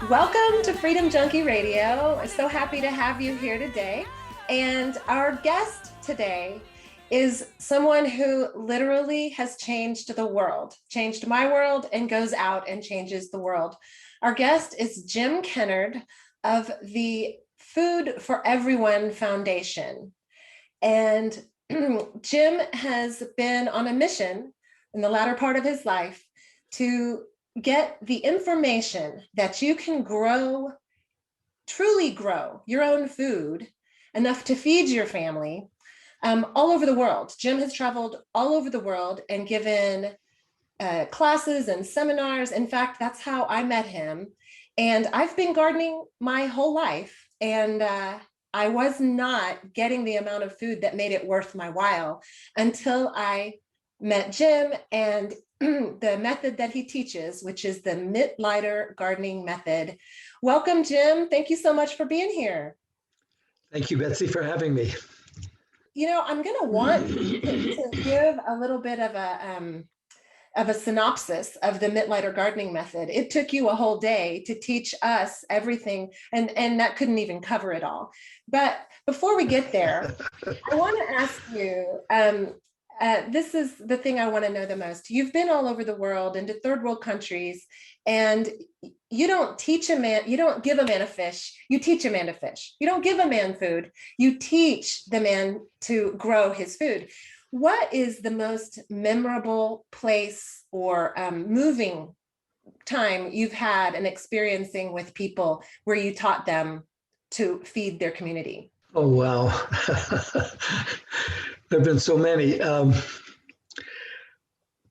Welcome to Freedom Junkie Radio. So happy to have you here today. And our guest today is someone who literally has changed the world, changed my world, and goes out and changes the world. Our guest is Jim Kennard of the Food for Everyone Foundation. And Jim has been on a mission in the latter part of his life to get the information that you can grow, truly grow your own food enough to feed your family all over the world. Jim has traveled all over the world and given classes and seminars. In fact, that's how I met him. And I've been gardening my whole life, and I was not getting the amount of food that made it worth my while until I met Jim and the method that he teaches, which is the Mittleider Gardening Method. Welcome, Jim. Thank you so much for being here. Thank you, Betsy, for having me. You know, I'm going to want to give a little bit of a synopsis of the Mittleider Gardening Method. It took you a whole day to teach us everything, and that couldn't even cover it all. But before we get there, I want to ask you, this is the thing I want to know the most. You've been all over the world into third world countries, and you don't teach a man, you don't give a man a fish, you teach a man to fish. You don't give a man food, you teach the man to grow his food. What is the most memorable place or moving time you've had and experiencing with people where you taught them to feed their community? Oh, wow. There have been so many.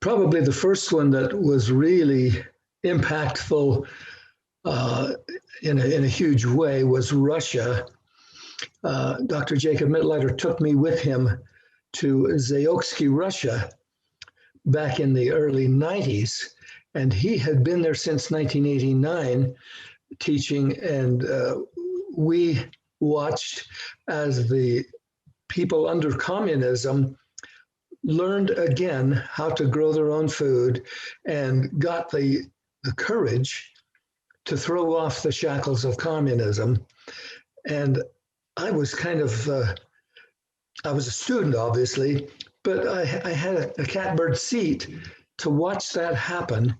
Probably the first one that was really impactful in a huge way was Russia. Dr. Jacob Mittleider took me with him to Zayoksky, Russia, back in the early 90s. And he had been there since 1989 teaching, and we watched as the people under communism learned again how to grow their own food and got the courage to throw off the shackles of communism. And I was kind of, I was a student, obviously, but I had a catbird seat to watch that happen.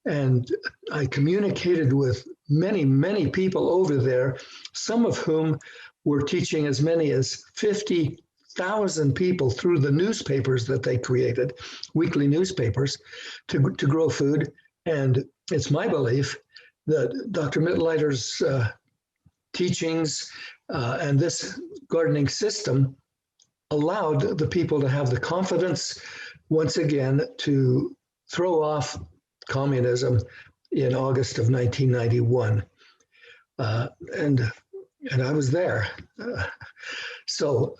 And I communicated with many, many people over there, some of whom were teaching as many as 50,000 people through the newspapers that they created, weekly newspapers, to grow food. And it's my belief that Dr. Mittleider's teachings and this gardening system allowed the people to have the confidence once again to throw off communism in August of 1991. And I was there. So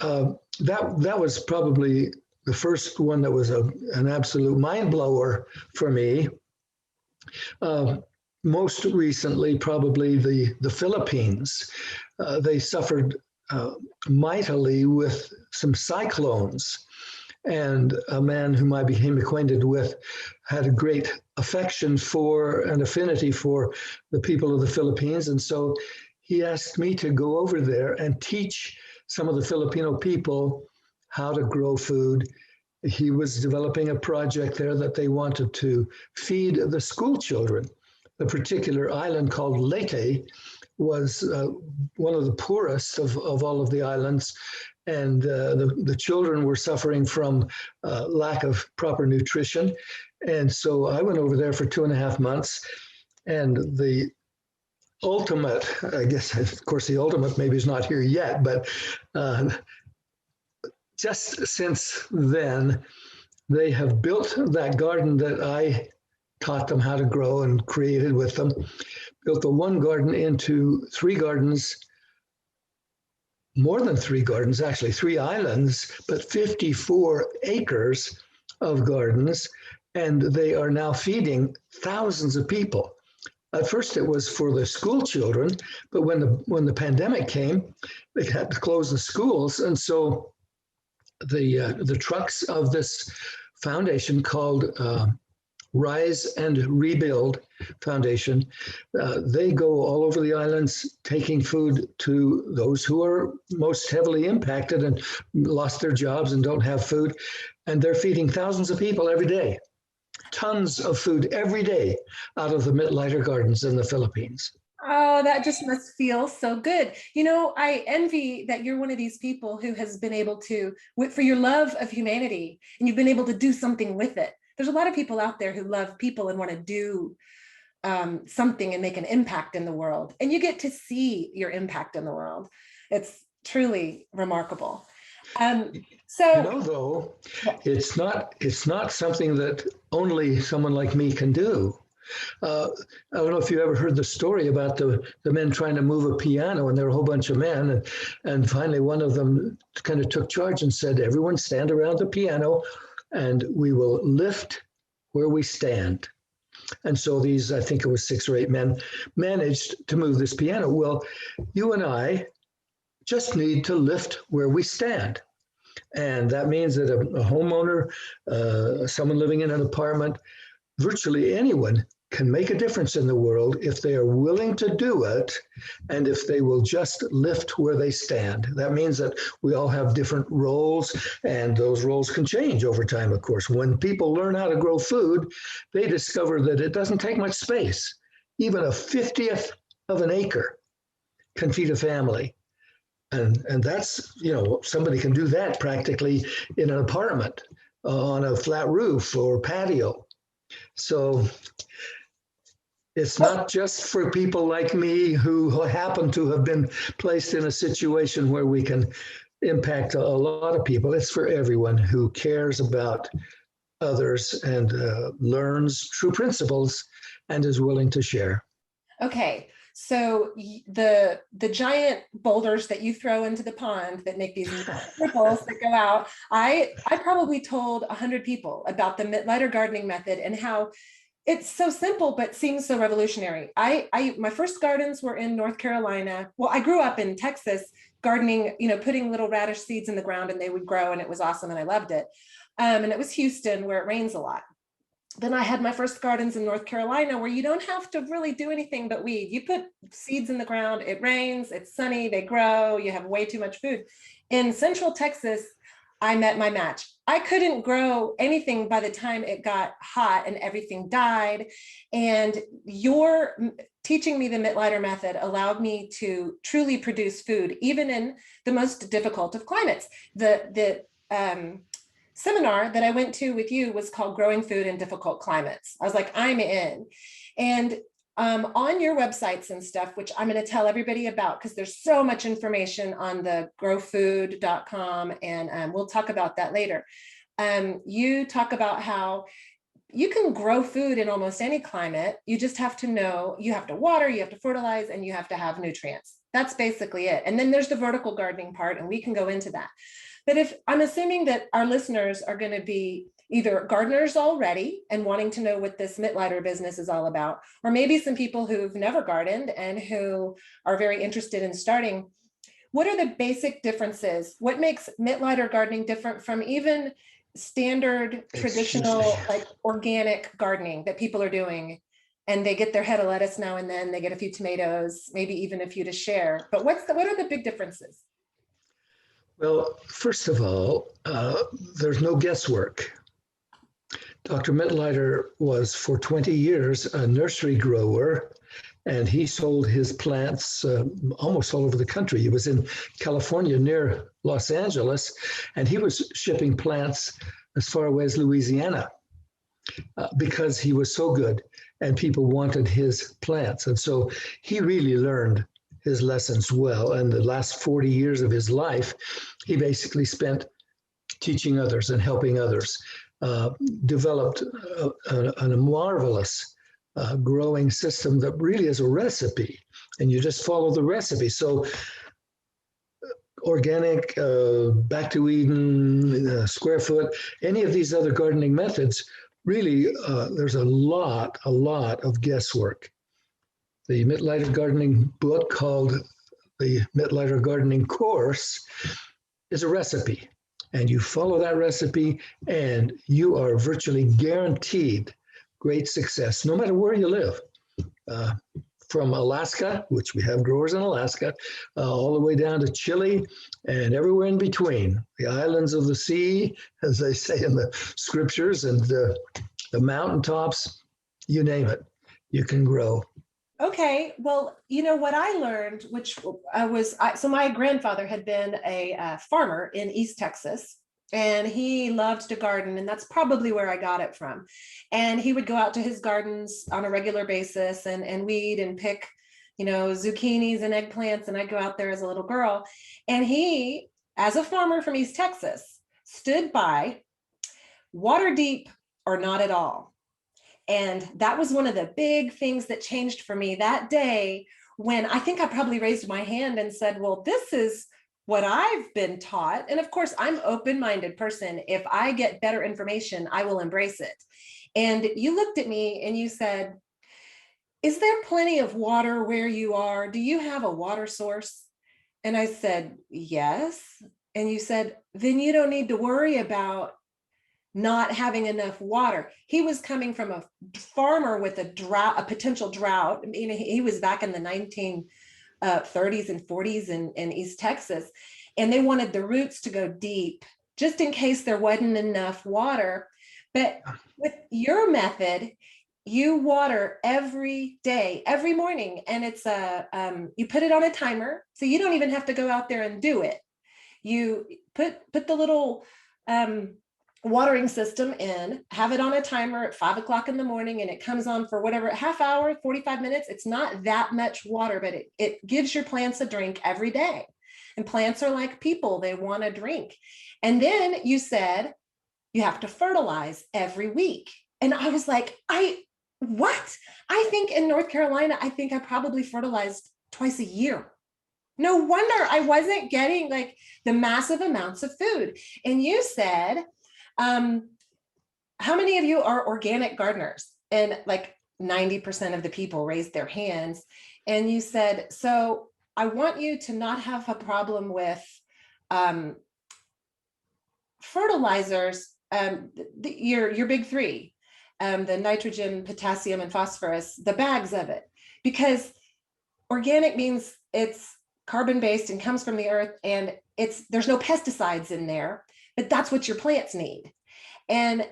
that was probably the first one that was an absolute mind blower for me. Most recently, probably the Philippines. They suffered mightily with some cyclones. And a man whom I became acquainted with had a great affection for and affinity for the people of the Philippines. And so he asked me to go over there and teach some of the Filipino people how to grow food. He was developing a project there that they wanted to feed the school children. The particular island called Leyte was one of the poorest of all of the islands. And the children were suffering from lack of proper nutrition. And so I went over there for 2.5 months. And the ultimate, I guess, of course, the ultimate maybe is not here yet, but just since then, they have built that garden that I taught them how to grow and created with them, built the one garden into 3 gardens, more than 3 gardens, actually 3 islands, but 54 acres of gardens. And they are now feeding thousands of people. At first it was for the school children, but when the pandemic came, they had to close the schools. And so the trucks of this foundation called Rise and Rebuild Foundation. They go all over the islands taking food to those who are most heavily impacted and lost their jobs and don't have food. And they're feeding thousands of people every day, tons of food every day out of the Mittleider Gardens in the Philippines. Oh, that just must feel so good. You know, I envy that you're one of these people who has been able to, for your love of humanity, and you've been able to do something with it. There's a lot of people out there who love people and want to do something and make an impact in the world. And you get to see your impact in the world. It's truly remarkable. Though, it's not something that only someone like me can do. I don't know if you ever heard the story about the men trying to move a piano, and there were a whole bunch of men, and finally one of them kind of took charge and said, everyone stand around the piano and we will lift where we stand. And so these, I think it was 6 or 8 men, managed to move this piano. Well, you and I just need to lift where we stand. And that means that a homeowner, someone living in an apartment, virtually anyone can make a difference in the world if they are willing to do it and if they will just lift where they stand. That means that we all have different roles, and those roles can change over time, of course. When people learn how to grow food, they discover that it doesn't take much space. Even a 50th of an acre can feed a family. And that's, somebody can do that practically in an apartment, on a flat roof or patio. So it's not just for people like me who happen to have been placed in a situation where we can impact a lot of people. It's for everyone who cares about others and learns true principles and is willing to share. Okay. So the giant boulders that you throw into the pond that make these ripples that go out, I probably told 100 people about the Mittleider Gardening Method and how it's so simple but seems so revolutionary. My first gardens were in North Carolina. Well, I grew up in Texas gardening, putting little radish seeds in the ground and they would grow, and it was awesome and I loved it. And it was Houston, where it rains a lot. Then I had my first gardens in North Carolina, where you don't have to really do anything but weed. You put seeds in the ground, it rains, it's sunny, they grow, you have way too much food. In Central Texas, I met my match. I couldn't grow anything by the time it got hot and everything died. And your teaching me the Mittleider method allowed me to truly produce food, even in the most difficult of climates. The seminar that I went to with you was called Growing Food in Difficult Climates. I was like, I'm in. And on your websites and stuff, which I'm going to tell everybody about because there's so much information on the growfood.com, and we'll talk about that later. You talk about how you can grow food in almost any climate. You just have to know, you have to water, you have to fertilize, and you have to have nutrients. That's basically it. And then there's the vertical gardening part, and we can go into that. But if I'm assuming that our listeners are going to be either gardeners already and wanting to know what this Mittleider business is all about, or maybe some people who've never gardened and who are very interested in starting, what are the basic differences? What makes Mittleider gardening different from even standard, traditional, like organic gardening that people are doing? And they get their head of lettuce now and then, they get a few tomatoes, maybe even a few to share. But what are the big differences? Well, first of all, there's no guesswork. Dr. Mittleider was for 20 years a nursery grower, and he sold his plants almost all over the country. He was in California near Los Angeles, and he was shipping plants as far away as Louisiana because he was so good and people wanted his plants. And so he really learned his lessons well. And the last 40 years of his life, he basically spent teaching others and helping others, developed a marvelous growing system that really is a recipe, and you just follow the recipe. So organic, back to Eden, square foot, any of these other gardening methods, really, there's a lot of guesswork. The Mittleider Gardening book, called the Mittleider Gardening Course, is a recipe. And you follow that recipe and you are virtually guaranteed great success, no matter where you live. From Alaska, which we have growers in Alaska, all the way down to Chile and everywhere in between. The islands of the sea, as they say in the scriptures, and the mountaintops, you name it, you can grow. Okay, well, you know what I learned, which so my grandfather had been a farmer in East Texas, and he loved to garden, and that's probably where I got it from. And he would go out to his gardens on a regular basis and weed and pick, zucchinis and eggplants, and I'd go out there as a little girl. And he, as a farmer from East Texas, stood by water deep or not at all. And that was one of the big things that changed for me that day, when I think I probably raised my hand and said, well, this is what I've been taught. And of course, I'm an open-minded person. If I get better information, I will embrace it. And you looked at me and you said, is there plenty of water where you are? Do you have a water source? And I said, yes. And you said, then you don't need to worry about not having enough water. He was coming from a farmer with a potential drought. I mean, he was back in the 1930s and 40s in East Texas, and they wanted the roots to go deep just in case there wasn't enough water. But with your method, you water every day, every morning, and it's you put it on a timer, so you don't even have to go out there and do it. You put the little watering system in, have it on a timer at 5 o'clock in the morning, and it comes on for whatever, half hour, 45 minutes. It's not that much water, but it gives your plants a drink every day. And plants are like people, they want to drink. And then you said you have to fertilize every week. And I was like, what? I think in North Carolina, I think I probably fertilized twice a year. No wonder I wasn't getting like the massive amounts of food. And you said, how many of you are organic gardeners? And like 90% of the people raised their hands. And you said, so I want you to not have a problem with fertilizers, your big three, the nitrogen, potassium, and phosphorus, the bags of it, because organic means it's carbon-based and comes from the earth, and there's no pesticides in there, but that's what your plants need. And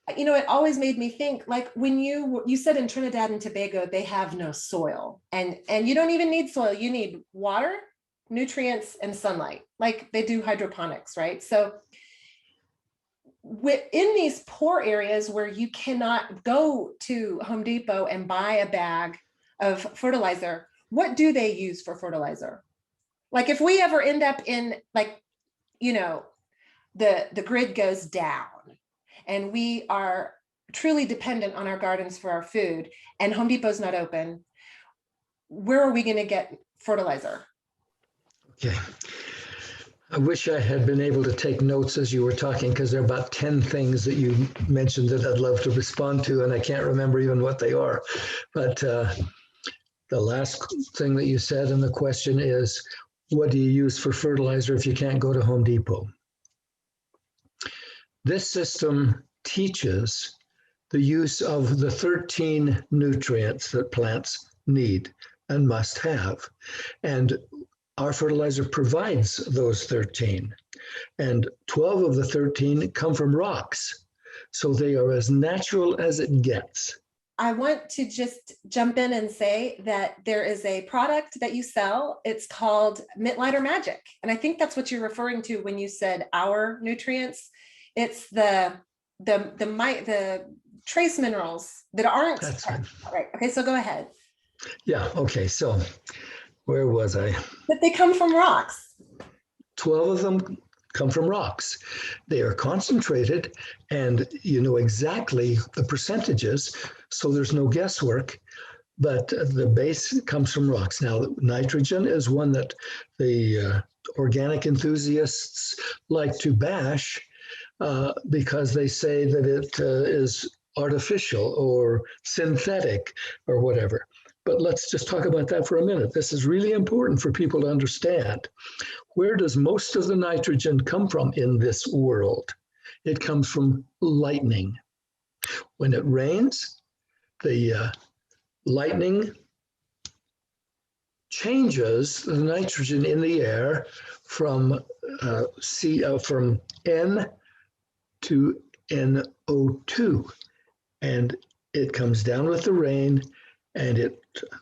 it always made me think, like when you said in Trinidad and Tobago, they have no soil, and you don't even need soil. You need water, nutrients, and sunlight, like they do hydroponics, right? So in these poor areas where you cannot go to Home Depot and buy a bag of fertilizer, what do they use for fertilizer? Like if we ever end up in the grid goes down and we are truly dependent on our gardens for our food and Home Depot's not open, where are we going to get fertilizer? Okay. I wish I had been able to take notes as you were talking, because there are about 10 things that you mentioned that I'd love to respond to, and I can't remember even what they are. But the last thing that you said in the question is, what do you use for fertilizer if you can't go to Home Depot? This system teaches the use of the 13 nutrients that plants need and must have. And our fertilizer provides those 13. And 12 of the 13 come from rocks. So they are as natural as it gets. I want to just jump in and say that there is a product that you sell. It's called Mittleider Magic. And I think that's what you're referring to when you said our nutrients. It's the trace minerals that aren't. That's right. All right. Okay, so go ahead. Yeah, okay, so where was I? That they come from rocks. 12 of them come from rocks. They are concentrated, and you know exactly the percentages, so there's no guesswork, but the base comes from rocks. Now, nitrogen is one that the organic enthusiasts like to bash because they say that it is artificial or synthetic or whatever. But let's just talk about that for a minute. This is really important for people to understand. Where does most of the nitrogen come from in this world? It comes from lightning. When it rains, the lightning changes the nitrogen in the air from from N to NO2, and it comes down with the rain and it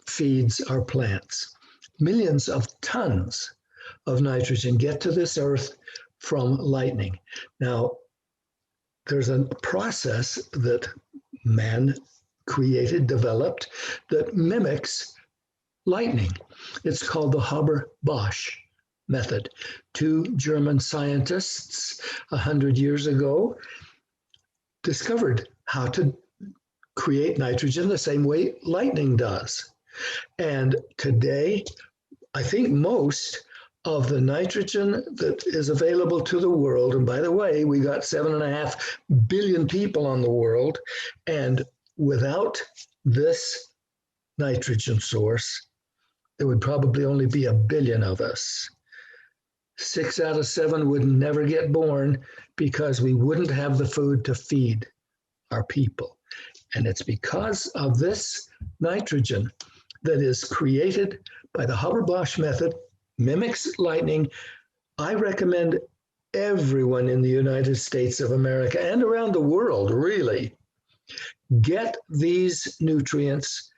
feeds our plants. Millions of tons of nitrogen get to this earth from lightning. Now, there's a process that man created, developed, that mimics lightning. It's called the Haber-Bosch method. Two German scientists 100 years ago discovered how to create nitrogen the same way lightning does. And today, I think most of the nitrogen that is available to the world, and by the way, we got 7.5 billion people on the world, and without this nitrogen source, there would probably only be 1 billion of us. 6 out of 7 would never get born because we wouldn't have the food to feed our people. And it's because of this nitrogen that is created by the Haber-Bosch method, mimics lightning. I recommend everyone in the United States of America and around the world, really, get these nutrients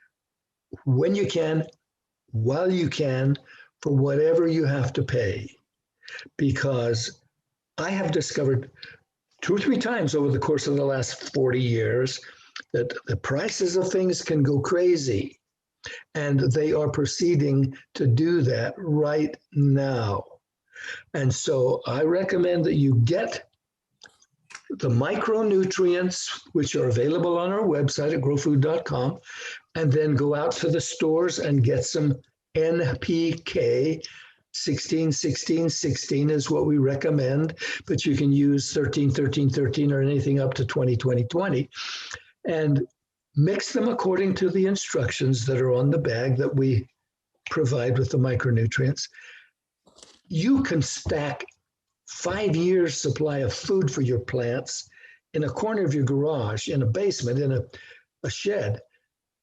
when you can, while you can, for whatever you have to pay. Because I have discovered 2 or 3 times over the course of the last 40 years that the prices of things can go crazy. And they are proceeding to do that right now. And so I recommend that you get the micronutrients, which are available on our website at growfood.com, and then go out to the stores and get some NPK. 16, 16, 16 is what we recommend, but you can use 13, 13, 13 or anything up to 20, 20, 20. And mix them according to the instructions that are on the bag that we provide with the micronutrients. You can stack 5 years' supply of food for your plants in a corner of your garage, in a basement, in a shed.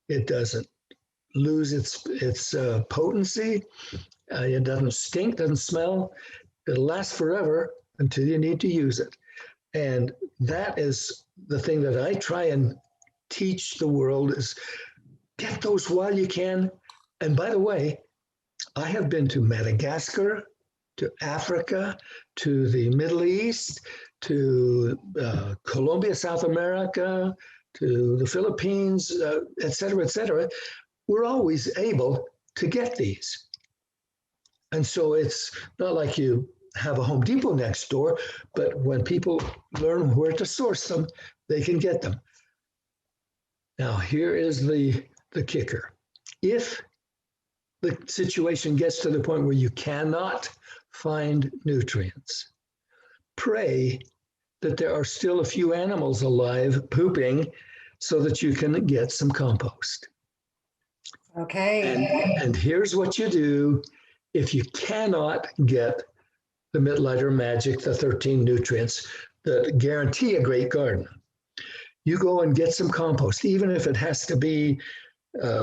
It doesn't lose its potency. It doesn't stink, doesn't smell. It'll last forever until you need to use it. And that is the thing that I try and teach the world, is get those while you can. And by the way, I have been to Madagascar, to Africa, to the Middle East, to Colombia, South America, to the Philippines, et cetera, et cetera. We're always able to get these. And so it's not like you have a Home Depot next door, but when people learn where to source them, they can get them. Now, here is the kicker. If the situation gets to the point where you cannot find nutrients, pray that there are still a few animals alive pooping so that you can get some compost. Okay. And here's what you do if you cannot get the Mittleider Magic, the 13 nutrients that guarantee a great garden. You go and get some compost, even if it has to be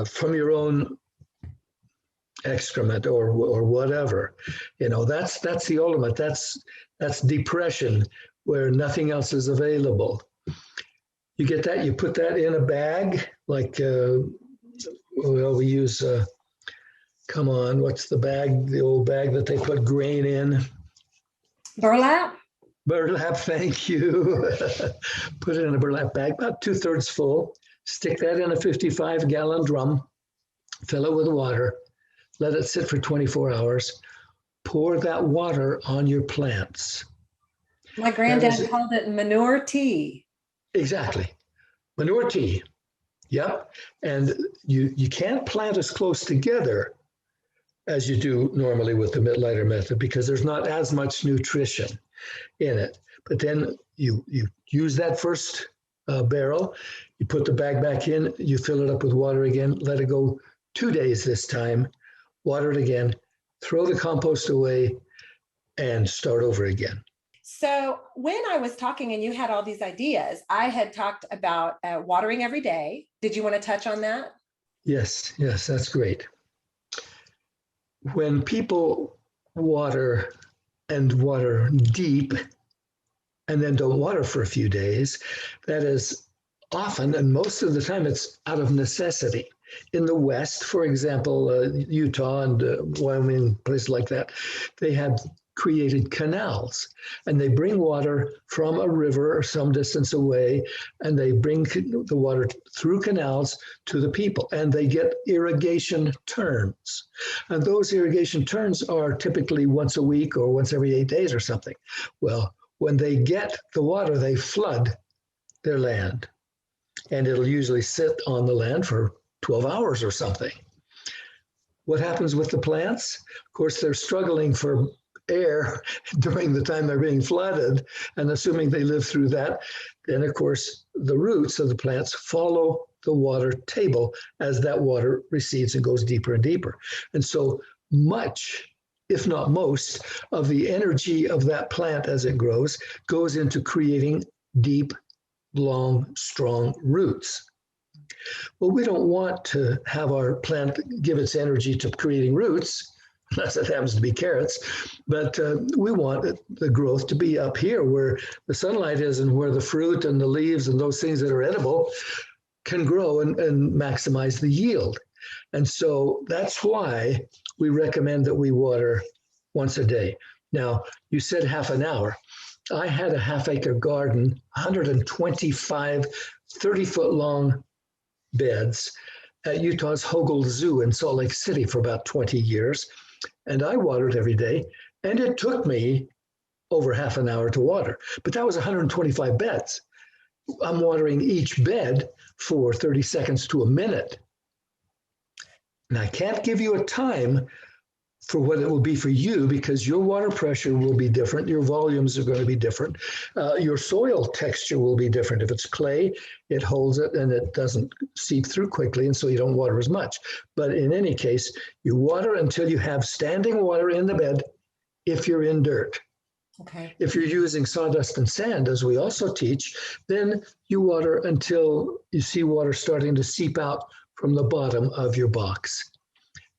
from your own excrement or whatever. You know, that's the ultimate. That's depression where nothing else is available. You get that, you put that in a bag, like we use. Come on, what's the bag? The old bag that they put grain in. Burlap? Burlap, thank you. Put it in a burlap bag, about 2/3 full. Stick that in a 55-gallon drum. Fill it with water. Let it sit for 24 hours. Pour that water on your plants. My granddad called it manure tea. Exactly. Manure tea. Yep. And you can't plant as close together as you do normally with the Mittleider method because there's not as much nutrition in it. But then you use that first barrel, you put the bag back in, you fill it up with water again, let it go 2 days this time, water it again, throw the compost away, and start over again. So when I was talking and you had all these ideas, I had talked about watering every day. Did you want to touch on that? Yes, yes, that's great. When people water and water deep and then don't water for a few days, that is often, and most of the time, it's out of necessity. In the West, for example, Utah and Wyoming, places like that, they have created canals and they bring water from a river or some distance away and they bring the water through canals to the people and they get irrigation turns. And those irrigation turns are typically once a week or once every 8 days or something. Well, when they get the water, they flood their land and it'll usually sit on the land for 12 hours or something. What happens with the plants? Of course, they're struggling for air during the time they're being flooded, and assuming they live through that, then of course the roots of the plants follow the water table as that water recedes and goes deeper and deeper. And so much, if not most, of the energy of that plant as it grows goes into creating deep, long, strong roots. Well, we don't want to have our plant give its energy to creating roots, unless it happens to be carrots, but we want the growth to be up here where the sunlight is and where the fruit and the leaves and those things that are edible can grow and maximize the yield. And so that's why we recommend that we water once a day. Now, you said half an hour. I had a half-acre garden, 125 30-foot long beds at Utah's Hogle Zoo in Salt Lake City for about 20 years. And I watered every day, and it took me over half an hour to water. But that was 125 beds. I'm watering each bed for 30 seconds to a minute. And I can't give you a time for what it will be for you because your water pressure will be different. Your volumes are going to be different. Your soil texture will be different. If it's clay, it holds it and it doesn't seep through quickly, and so you don't water as much. But in any case, you water until you have standing water in the bed if you're in dirt. Okay. If you're using sawdust and sand, as we also teach, then you water until you see water starting to seep out from the bottom of your box.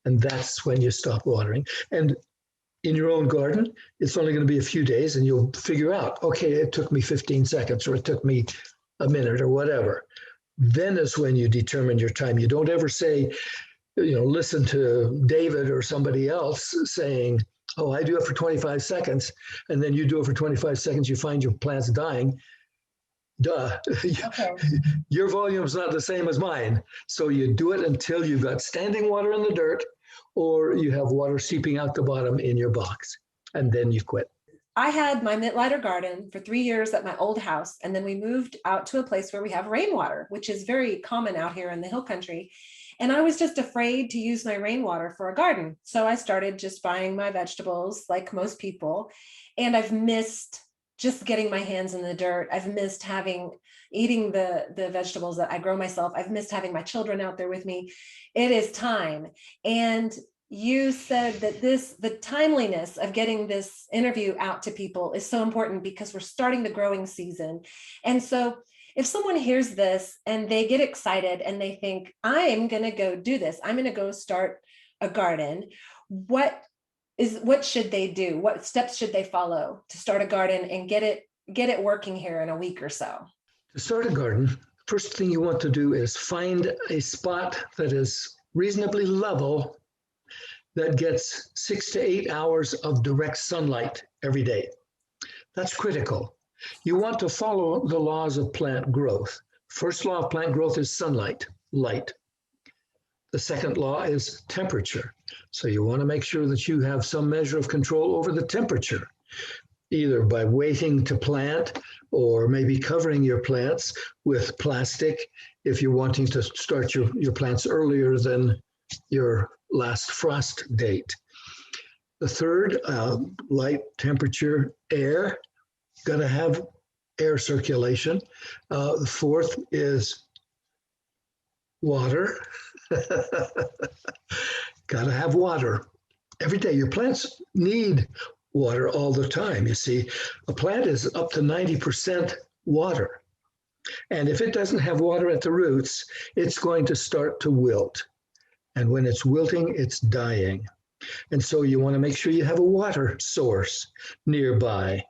And that's when you stop watering. And in your own garden, it's only going to be a few days and you'll figure out, okay, it took me 15 seconds or it took me a minute or whatever. Then is when you determine your time. You don't ever say, listen to David or somebody else saying, oh, I do it for 25 seconds. And then you do it for 25 seconds, you find your plant's dying. Duh. Okay. Your volume's not the same as mine. So you do it until you've got standing water in the dirt or you have water seeping out the bottom in your box, and then you quit. I had my Mittleider garden for 3 years at my old house, and then we moved out to a place where we have rainwater, which is very common out here in the hill country. And I was just afraid to use my rainwater for a garden. So I started just buying my vegetables like most people, and I've missed just getting my hands in the dirt. I've missed eating the vegetables that I grow myself. I've missed having my children out there with me. It is time. And you said that the timeliness of getting this interview out to people is so important because we're starting the growing season. And so if someone hears this and they get excited and they think, I'm going to go do this, I'm going to go start a garden, what should they do? What steps should they follow to start a garden and get it working here in a week or so? To start a garden, first thing you want to do is find a spot that is reasonably level that gets 6 to 8 hours of direct sunlight every day. That's critical. You want to follow the laws of plant growth. First law of plant growth is sunlight, light. The second law is temperature. So you want to make sure that you have some measure of control over the temperature, either by waiting to plant or maybe covering your plants with plastic if you're wanting to start your plants earlier than your last frost date. The third, light, temperature, air. Got to have air circulation. The fourth is water. Got to have water every day. Your plants need water all the time. You see, a plant is up to 90% water. And if it doesn't have water at the roots, it's going to start to wilt. And when it's wilting, it's dying. And so you want to make sure you have a water source nearby.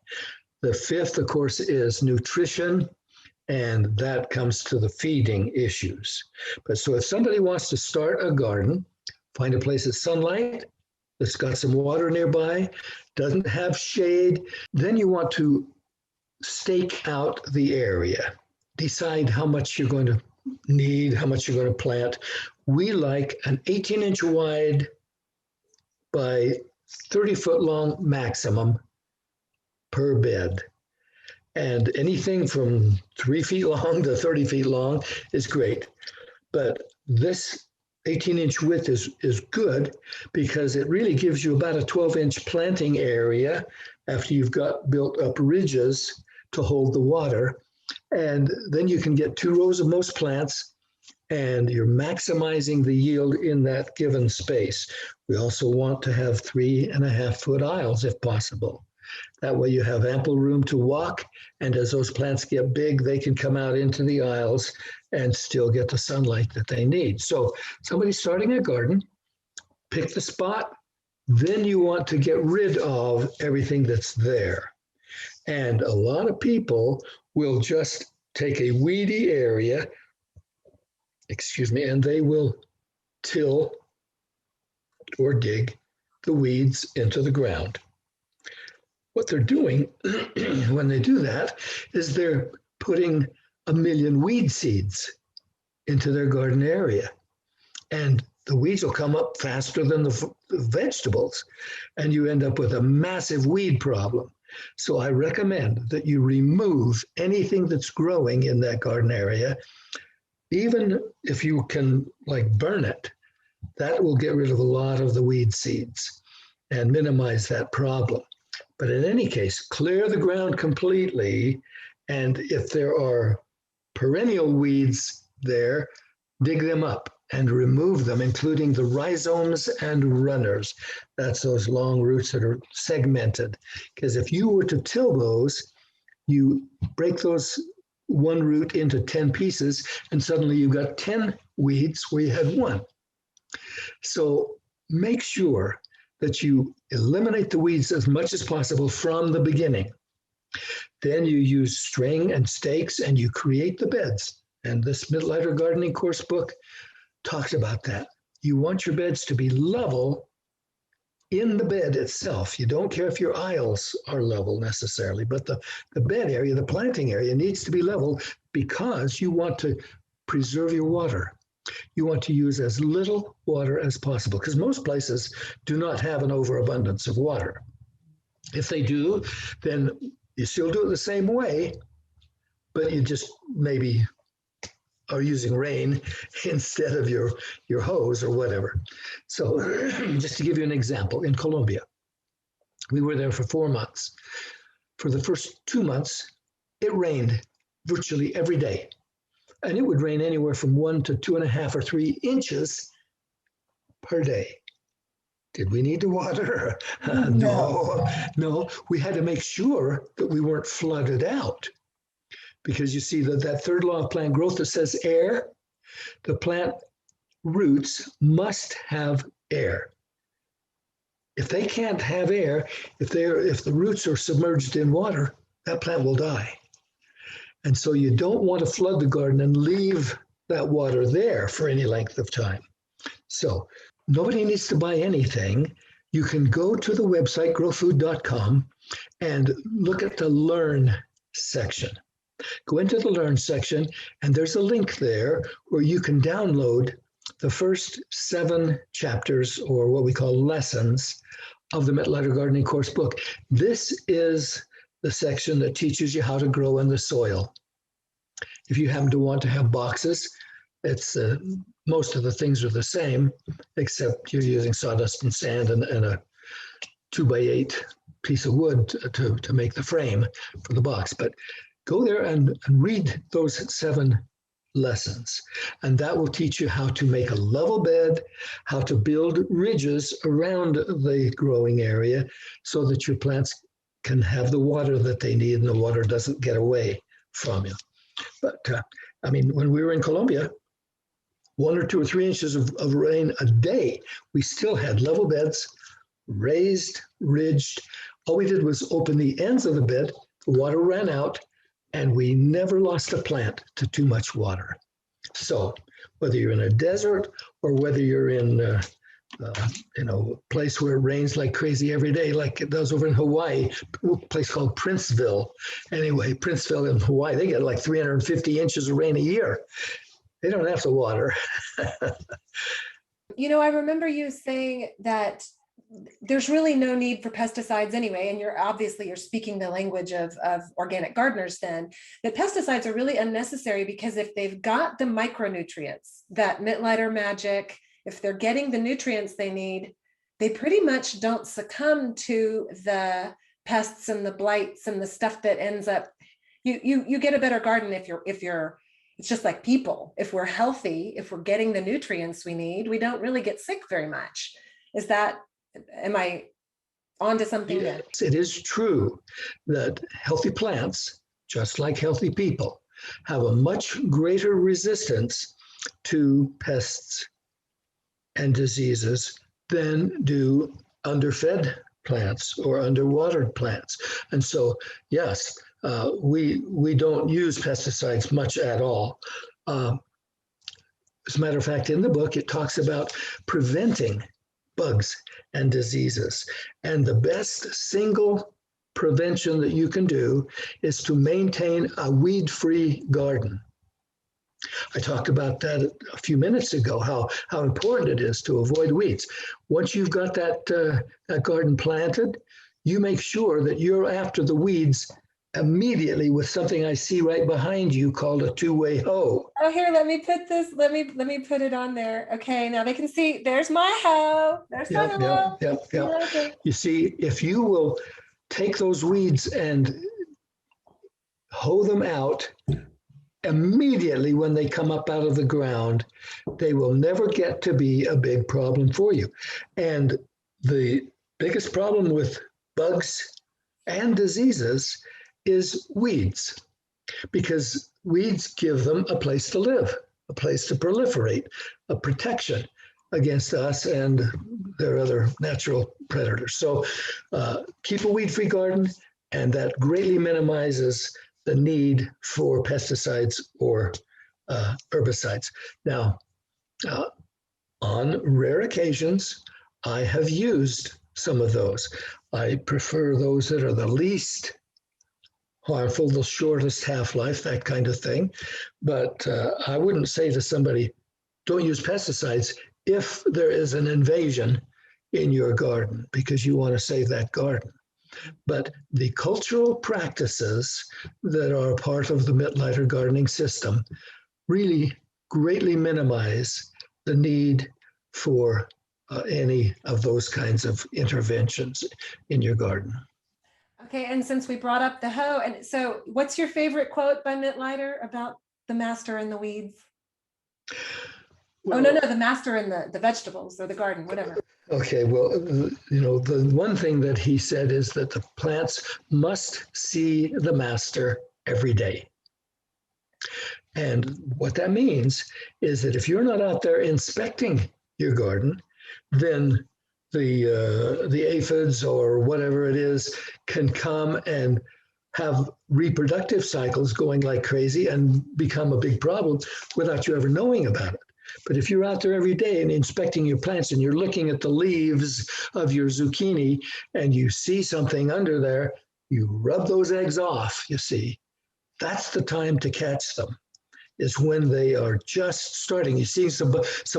The fifth, of course, is nutrition, and that comes to the feeding issues. But so if somebody wants to start a garden, find a place of sunlight that's got some water nearby, doesn't have shade, then you want to stake out the area. Decide how much you're going to need, how much you're going to plant. We like an 18-inch wide by 30-foot long maximum per bed. And anything from 3 feet long to 30 feet long is great. But this 18-inch width is good because it really gives you about a 12-inch planting area after you've got built up ridges to hold the water. And then you can get 2 rows of most plants, and you're maximizing the yield in that given space. We also want to have 3.5-foot aisles if possible. That way you have ample room to walk, and as those plants get big, they can come out into the aisles and still get the sunlight that they need. So somebody starting a garden, pick the spot, then you want to get rid of everything that's there. And a lot of people will just take a weedy area, and they will till or dig the weeds into the ground. What they're doing when they do that is they're putting 1 million weed seeds into their garden area. And the weeds will come up faster than the vegetables, and you end up with a massive weed problem. So I recommend that you remove anything that's growing in that garden area, even if you can burn it. That will get rid of a lot of the weed seeds and minimize that problem. But in any case, clear the ground completely, and if there are perennial weeds there, dig them up and remove them, including the rhizomes and runners. That's those long roots that are segmented. Because if you were to till those, you break those one root into 10 pieces, and suddenly you've got 10 weeds where you had 1. So make sure that you eliminate the weeds as much as possible from the beginning. Then you use string and stakes and you create the beds. And this Mittleider Gardening Course book talks about that. You want your beds to be level in the bed itself. You don't care if your aisles are level necessarily, but the bed area, the planting area needs to be level because you want to preserve your water. You want to use as little water as possible because most places do not have an overabundance of water. If they do, then you still do it the same way, but you just maybe are using rain instead of your hose or whatever. So just to give you an example, in Colombia, we were there for 4 months. For the first 2 months, it rained virtually every day. And it would rain anywhere from 1 to 2.5 or 3 inches per day. Did we need to water? No. We had to make sure that we weren't flooded out. Because you see that third law of plant growth that says air, the plant roots must have air. If they can't have air, if the roots are submerged in water, that plant will die. And so you don't want to flood the garden and leave that water there for any length of time. So nobody needs to buy anything. You can go to the website, growfood.com, and look at the Learn section. Go into the Learn section, and there's a link there where you can download the first 7 chapters, or what we call lessons, of the Mittleider Gardening Course book. This is the section that teaches you how to grow in the soil. If you happen to want to have boxes, it's most of the things are the same, except you're using sawdust and sand and a 2x8 piece of wood to make the frame for the box. But go there and read those 7 lessons. And that will teach you how to make a level bed, how to build ridges around the growing area so that your plants can have the water that they need and the water doesn't get away from you. But I mean, when we were in Colombia, 1 or 2 or 3 inches of rain a day, we still had level beds, raised, ridged. All we did was open the ends of the bed, the water ran out, and we never lost a plant to too much water. So whether you're in a desert or whether you're in a place where it rains like crazy every day, like it does over in Hawaii, a place called Princeville. Anyway, Princeville in Hawaii, they get like 350 inches of rain a year. They don't have to water. I remember you saying that there's really no need for pesticides anyway, and you're speaking the language of organic gardeners then, that pesticides are really unnecessary because if they've got the micronutrients, that Mittleider magic, if they're getting the nutrients they need, they pretty much don't succumb to the pests and the blights and the stuff that ends up, you get a better garden if you're it's just like people. If we're healthy, if we're getting the nutrients we need, we don't really get sick very much. Am I onto something there? Yes, it is true that healthy plants, just like healthy people, have a much greater resistance to pests and diseases than do underfed plants or underwatered plants. And so, yes, we don't use pesticides much at all. As a matter of fact, in the book, it talks about preventing bugs and diseases. And the best single prevention that you can do is to maintain a weed-free garden. I talked about that a few minutes ago, how important it is to avoid weeds. Once you've got that garden planted, you make sure that you're after the weeds immediately with something I see right behind you called a two-way hoe. Oh, here, let me put it on there. Okay, now they can see, there's my hoe. There's my hoe. Yep. You see, if you will take those weeds and hoe them out immediately when they come up out of the ground, they will never get to be a big problem for you. And the biggest problem with bugs and diseases is weeds, because weeds give them a place to live, a place to proliferate, a protection against us and their other natural predators. So keep a weed-free garden, and that greatly minimizes the need for pesticides or herbicides. Now, on rare occasions, I have used some of those. I prefer those that are the least harmful, the shortest half-life, that kind of thing. But I wouldn't say to somebody, don't use pesticides if there is an invasion in your garden, because you want to save that garden. But the cultural practices that are part of the Mittleider gardening system really greatly minimize the need for any of those kinds of interventions in your garden. Okay, and since we brought up the hoe, and so what's your favorite quote by Mittleider about the master and the weeds? Well, no, the master and the vegetables or the garden, whatever. Okay, well, the one thing that he said is that the plants must see the master every day. And what that means is that if you're not out there inspecting your garden, then the aphids or whatever it is can come and have reproductive cycles going like crazy and become a big problem without you ever knowing about it. But if you're out there every day and inspecting your plants and you're looking at the leaves of your zucchini and you see something under there, you rub those eggs off, you see. That's the time to catch them, is when they are just starting. You see some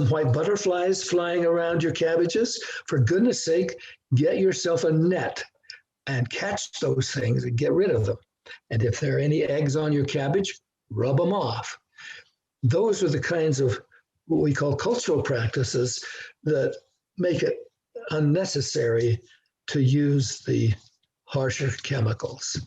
white butterflies flying around your cabbages. For goodness sake, get yourself a net and catch those things and get rid of them. And if there are any eggs on your cabbage, rub them off. Those are the kinds of what we call cultural practices that make it unnecessary to use the harsher chemicals.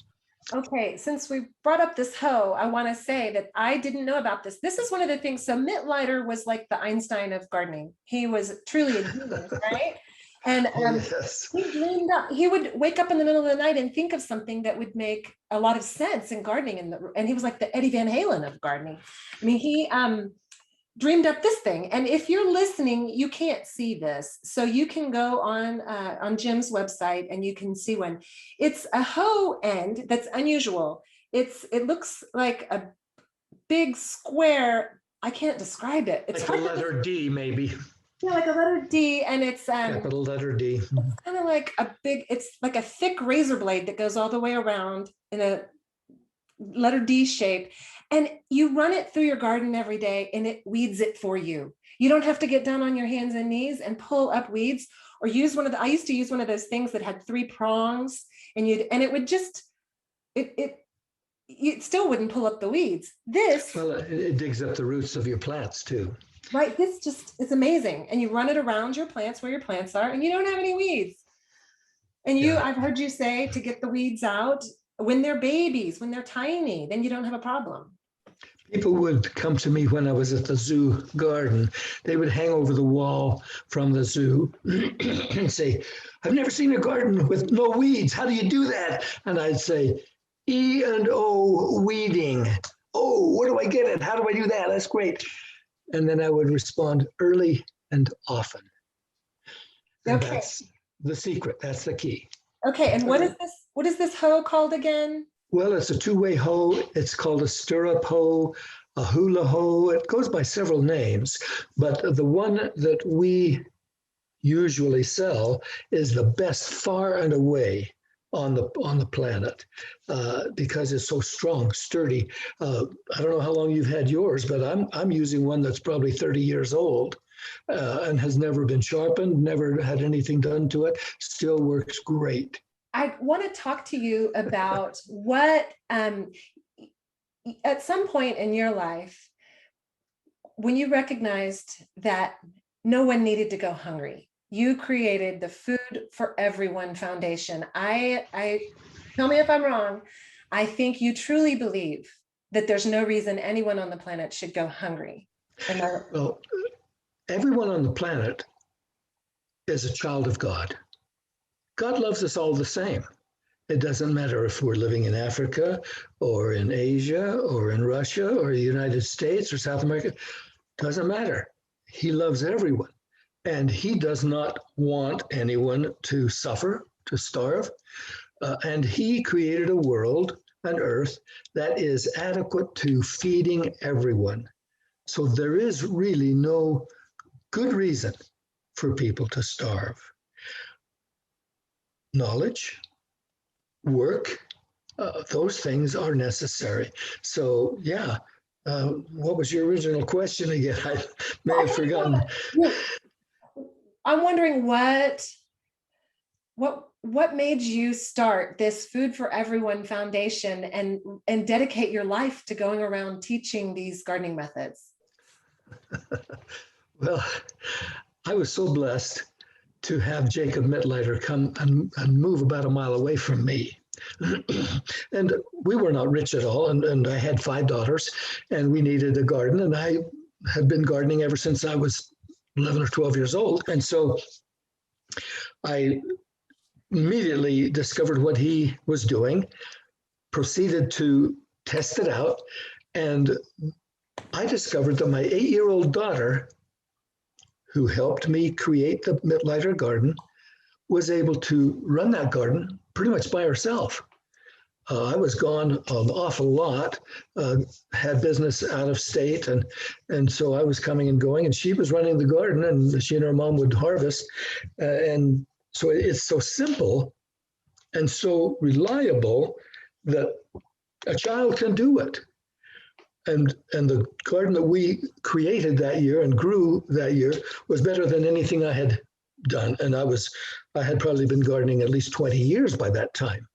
Okay, since we brought up this hoe, I want to say that I didn't know about this. This is one of the things. So Mittleider was like the Einstein of gardening. He was truly a genius, right? And Oh, yes. he dreamed up. He would wake up in the middle of the night and think of something that would make a lot of sense in gardening. And he was like the Eddie Van Halen of gardening. I mean, he dreamed up this thing. And if you're listening, you can't see this. So you can go on Jim's website and you can see one. It's a hoe end that's unusual. It looks like a big square. I can't describe it. It's like a letter D, maybe. Yeah, like a letter D, and it's capital letter D. kind of like it's like a thick razor blade that goes all the way around in a letter D shape. And you run it through your garden every day and it weeds it for you. You don't have to get down on your hands and knees and pull up weeds or use I used to use one of those things that had 3 prongs and it would just, it still wouldn't pull up the weeds. Well, it digs up the roots of your plants too. Right, this just is amazing. And you run it around your plants where your plants are and you don't have any weeds. And I've heard you say to get the weeds out when they're babies, when they're tiny, then you don't have a problem. People would come to me when I was at the zoo garden. They would hang over the wall from the zoo and say, I've never seen a garden with no weeds. How do you do that? And I'd say, E&O weeding. Oh, where do I get it? How do I do that? That's great. And then I would respond early and often. And okay. That's the secret. That's the key. Okay. And what is this hoe called again? Well, it's a 2-way hoe. It's called a stirrup hoe, a hula hoe. It goes by several names, but the one that we usually sell is the best far and away on the planet because it's so strong, sturdy. I don't know how long you've had yours, but I'm using one that's probably 30 years old and has never been sharpened, never had anything done to it. Still works great. I want to talk to you about what, at some point in your life, when you recognized that no one needed to go hungry, you created the Food for Everyone Foundation. I tell me if I'm wrong. I think you truly believe that there's no reason anyone on the planet should go hungry. Well, everyone on the planet is a child of God. God loves us all the same. It doesn't matter if we're living in Africa or in Asia or in Russia or the United States or South America. Doesn't matter. He loves everyone. And he does not want anyone to suffer, to starve. And he created a world, an earth, that is adequate to feeding everyone. So there is really no good reason for people to starve. Knowledge, work, those things are necessary. So, yeah. What was your original question again? I may have forgotten. I'm wondering what made you start this Food for Everyone Foundation and dedicate your life to going around teaching these gardening methods? Well, I was so blessed to have Jacob Mittleider come and move about a mile away from me. And we were not rich at all, and I had 5 daughters, and we needed a garden, and I had been gardening ever since I was 11 or 12 years old. And so I immediately discovered what he was doing, proceeded to test it out, and I discovered that my 8-year-old daughter, who helped me create the Mittleider garden, was able to run that garden pretty much by herself. I was gone an awful lot, had business out of state, and so I was coming and going, and she was running the garden, and she and her mom would harvest. And so it's so simple and so reliable that a child can do it. And the garden that we created that year and grew that year was better than anything I had done. And I had probably been gardening at least 20 years by that time.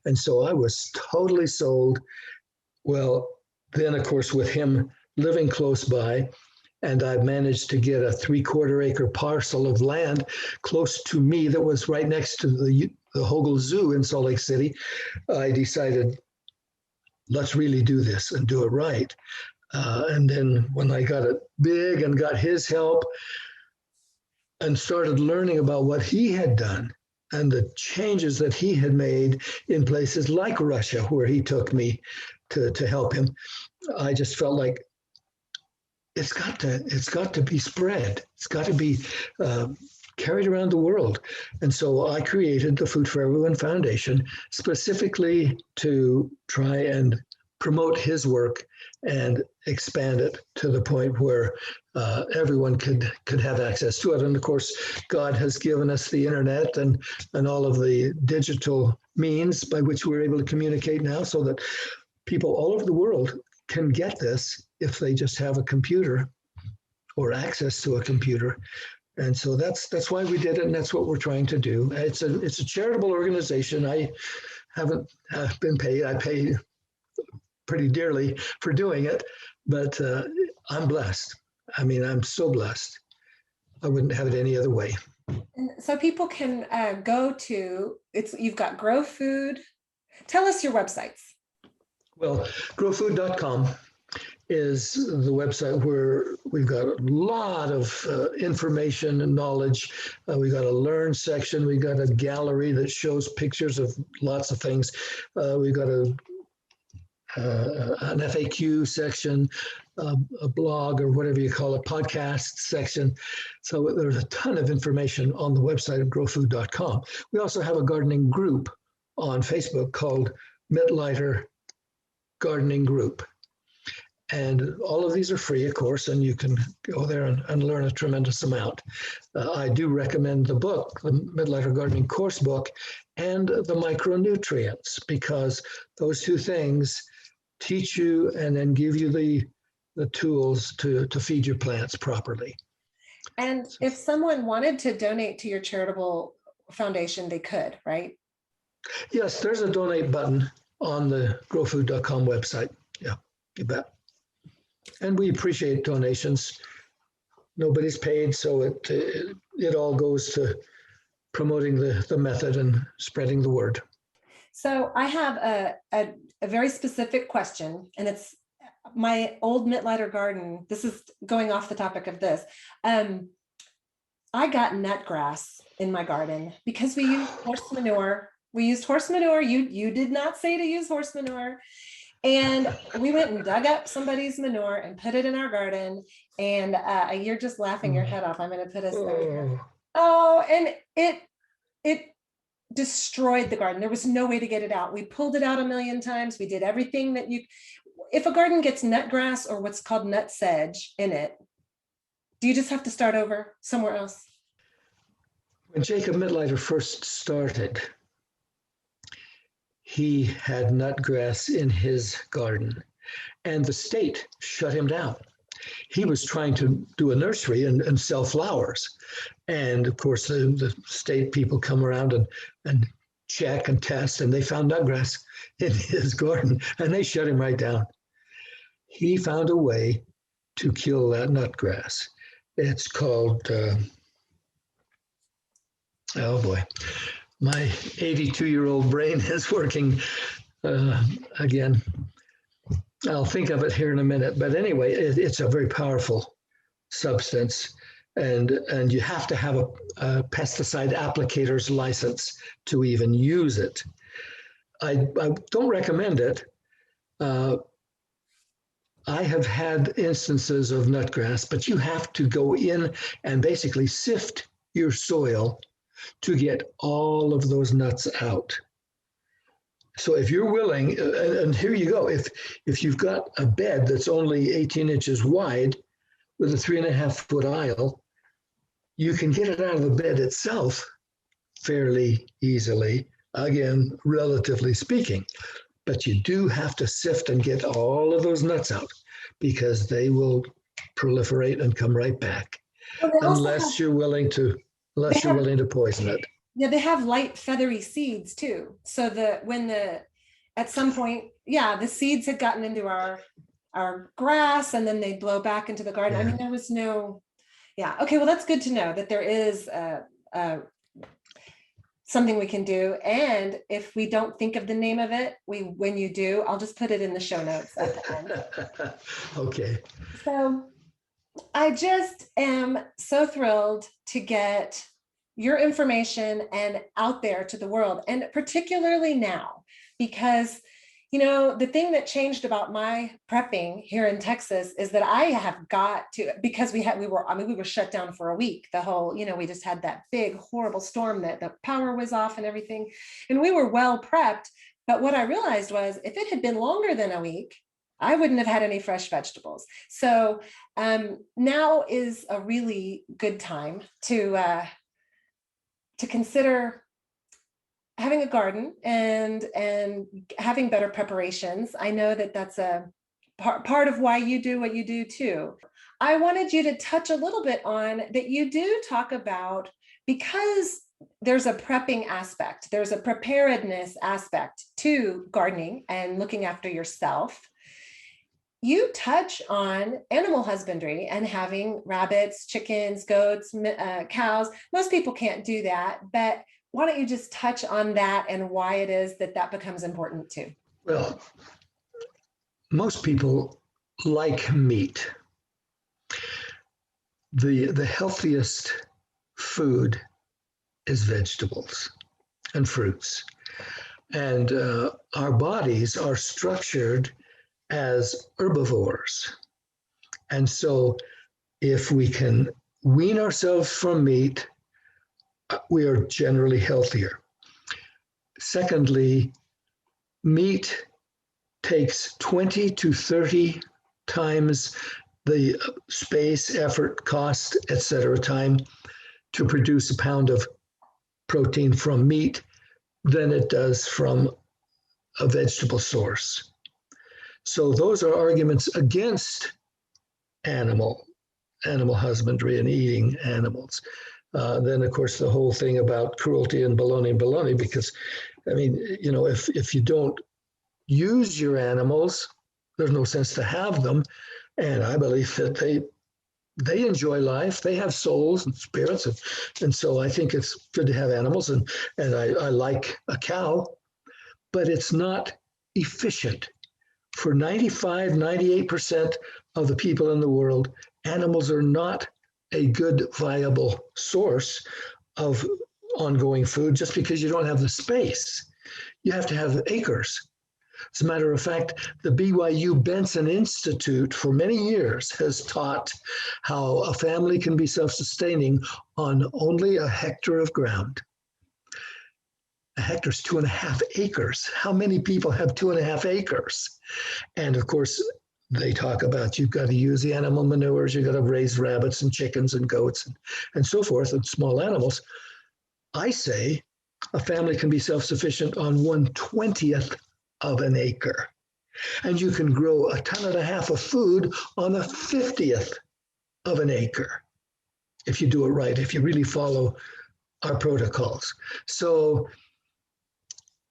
And so I was totally sold. Well, then, of course, with him living close by, and I managed to get a 3/4 acre parcel of land close to me that was right next to the Hogle Zoo in Salt Lake City, I decided let's really do this and do it right. And then when I got it big and got his help and started learning about what he had done and the changes that he had made in places like Russia, where he took me to help him, I just felt like it's got to be spread. It's got to be carried around the world. And so I created the Food for Everyone Foundation specifically to try and promote his work and expand it to the point where everyone could have access to it. And of course, God has given us the internet and all of the digital means by which we're able to communicate now, so that people all over the world can get this if they just have a computer or access to a computer. And so that's why we did it, and that's what we're trying to do. It's a charitable organization. I haven't been paid. I pay pretty dearly for doing it, but I'm blessed. I mean, I'm so blessed. I wouldn't have it any other way. And so people can go to, you've got Grow Food. Tell us your websites. Well, growfood.com is the website where we've got a lot of information and knowledge. We've got a learn section. We've got a gallery that shows pictures of lots of things. We've got an FAQ section, a blog, or whatever you call it, podcast section. So there's a ton of information on the website of growfood.com. We also have a gardening group on Facebook called Mittleider Gardening Group. And all of these are free, of course, and you can go there and learn a tremendous amount. I do recommend the book, the Mittleider Gardening Course book, and the micronutrients, because those two things teach you and then give you the tools to feed your plants properly. And if someone wanted to donate to your charitable foundation, they could, right? Yes, there's a donate button on the growfood.com website. Yeah, you bet. And we appreciate donations. Nobody's paid, so it all goes to promoting the method and spreading the word. So I have a very specific question, and it's my old Mittleider garden. This is going off the topic of this. I got nutgrass in my garden because we used horse manure. We used horse manure. You did not say to use horse manure. And we went and dug up somebody's manure and put it in our garden. And you're just laughing your head off. I'm going to put us there. Oh, and it destroyed the garden. There was no way to get it out. We pulled it out a million times. We did everything that if a garden gets nutgrass or what's called nutsedge in it, do you just have to start over somewhere else? When Jacob Mittleider first started, he had nutgrass in his garden, and the state shut him down. He was trying to do a nursery and sell flowers. And of course, the state people come around and check and test, and they found nutgrass in his garden, and they shut him right down. He found a way to kill that nutgrass. It's called, oh boy. My 82-year-old brain is working again. I'll think of it here in a minute. But anyway, it's a very powerful substance. And you have to have a pesticide applicator's license to even use it. I don't recommend it. I have had instances of nutgrass, but you have to go in and basically sift your soil to get all of those nuts out. So if you're willing, and here you go, if you've got a bed that's only 18 inches wide with a 3.5-foot aisle, you can get it out of the bed itself fairly easily, again, relatively speaking. But you do have to sift and get all of those nuts out, because they will proliferate and come right back, unless you're willing to poison it. Yeah, they have light feathery seeds too. So at some point, the seeds had gotten into our grass, and then they blow back into the garden. Yeah. I mean, there was no, okay, well, that's good to know that there is something we can do. And if we don't think of the name of it, when you do, I'll just put it in the show notes at the end. Okay. So I just am so thrilled to get your information and out there to the world, and particularly now, because the thing that changed about my prepping here in Texas is that I have got to, because we were shut down for a week. The whole, we just had that big, horrible storm that the power was off and everything. And we were well prepped. But what I realized was if it had been longer than a week, I wouldn't have had any fresh vegetables. So now is a really good time to consider having a garden and having better preparations. I know that that's a part of why you do what you do too. I wanted you to touch a little bit on that. You do talk about, because there's a prepping aspect, there's a preparedness aspect to gardening and looking after yourself. You touch on animal husbandry and having rabbits, chickens, goats, cows. Most people can't do that, but why don't you just touch on that and why it is that becomes important too? Well, most people like meat. The healthiest food is vegetables and fruits. And our bodies are structured as herbivores. And so if we can wean ourselves from meat, we are generally healthier. Secondly, meat takes 20 to 30 times the space, effort, cost, etc. time to produce a pound of protein from meat than it does from a vegetable source. So those are arguments against animal husbandry and eating animals. Then, of course, the whole thing about cruelty and baloney, because, if you don't use your animals, there's no sense to have them. And I believe that they enjoy life. They have souls and spirits. And so I think it's good to have animals. And I like a cow, but it's not efficient. For 95, 98% of the people in the world, animals are not a good, viable source of ongoing food just because you don't have the space. You have to have acres. As a matter of fact, the BYU Benson Institute for many years has taught how a family can be self-sustaining on only a hectare of ground. A hectare is 2.5 acres. How many people have 2.5 acres? And of course, they talk about you've got to use the animal manures, you've got to raise rabbits and chickens and goats and so forth, and small animals. I say a family can be self-sufficient on 1/20th of an acre. And you can grow 1.5 tons of food on 1/50th of an acre if you do it right, if you really follow our protocols. So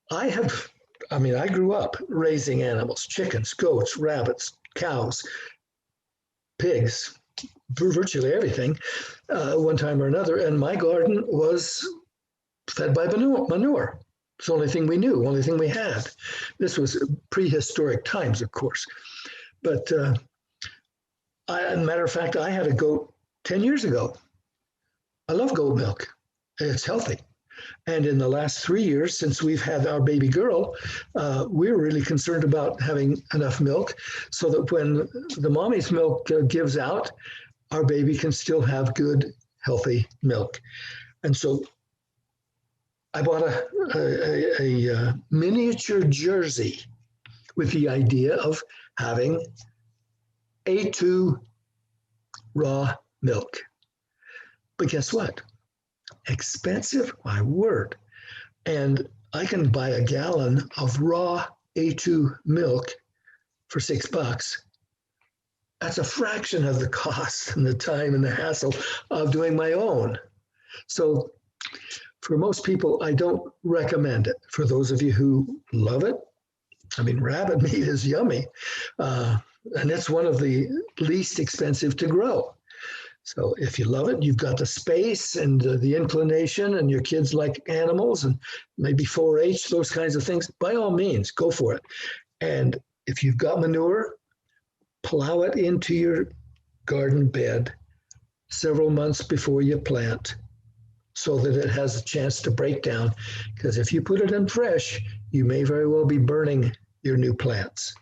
I grew up raising animals, chickens, goats, rabbits, cows, pigs, virtually everything, one time or another. And my garden was fed by manure. It's the only thing we knew, only thing we had. This was prehistoric times, of course. But as a matter of fact, I had a goat 10 years ago. I love goat milk. It's healthy. And in the last 3 years, since we've had our baby girl, we're really concerned about having enough milk so that when the mommy's milk gives out, our baby can still have good, healthy milk. And so I bought a miniature Jersey with the idea of having A2 raw milk. But guess what? Expensive, my word. And I can buy a gallon of raw A2 milk for $6. That's a fraction of the cost and the time and the hassle of doing my own. So for most people, I don't recommend it. For those of you who love it, rabbit meat is yummy. And it's one of the least expensive to grow. So if you love it, you've got the space and the inclination, and your kids like animals and maybe 4-H, those kinds of things, by all means, go for it. And if you've got manure, plow it into your garden bed several months before you plant so that it has a chance to break down. Because if you put it in fresh, you may very well be burning your new plants.